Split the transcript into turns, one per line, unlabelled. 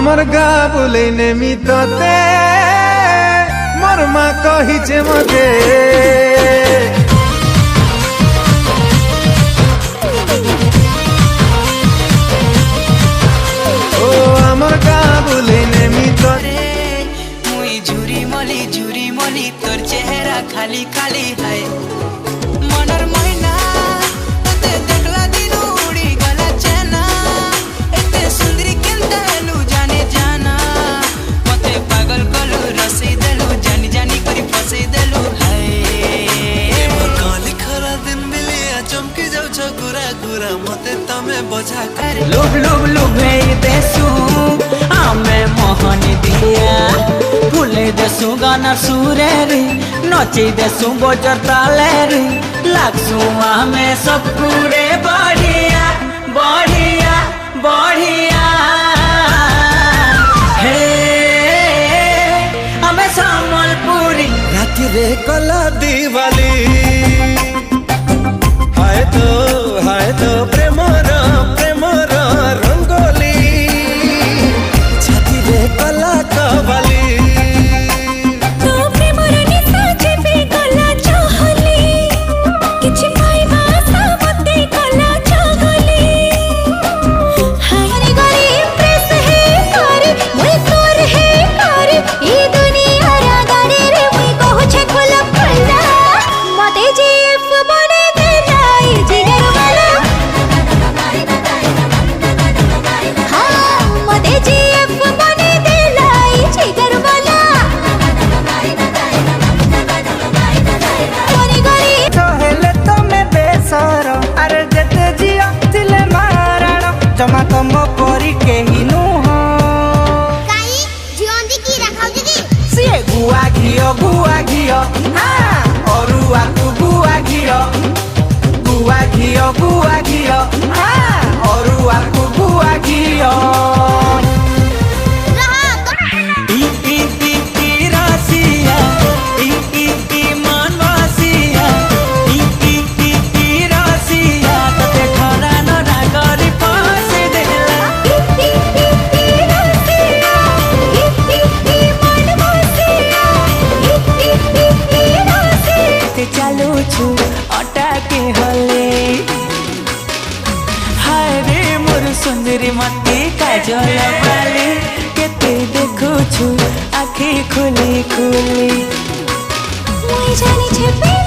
आमर गा बुले नेमी तते मोर माँ कहिचे मते ओ आमर गा बुले नेमी तते
मुई झुरी मली तोर चेहरा खाली खाली है मनर महीना ते देखला दिन उड़ी गला चेना एते सुंदरी केनता हेलु जाने जाना मते पागल कलु रसई देलु जानी जानी करी फसई देलु है
मोर काली खरा दिन मिलिया चमकी जाउ छ गुरा गुरा मते तमे बजा कर
लुब हे देसु आमे मोहन दिया फुले देसु गाना सुरे रे नचे देसु बजर ताले रे लागसु आमे सब पूरे बढ़िया बढ़िया बढ़िया हे आमे सम्बलपुरी
राति रे कला दिवाली हाय तो प्रेमर रंगोली छाती रे कला कवाली
जमा तम परी केही नुह
काई जियोंदी की रखाउ दीदी
से गुआ घियो हां अरुआ को गुआ घियो हां अरुआ को गुआ घियो सुंदरी मती काजल बाली केते देखु छु आखी खुली खुली
मुई जानी छे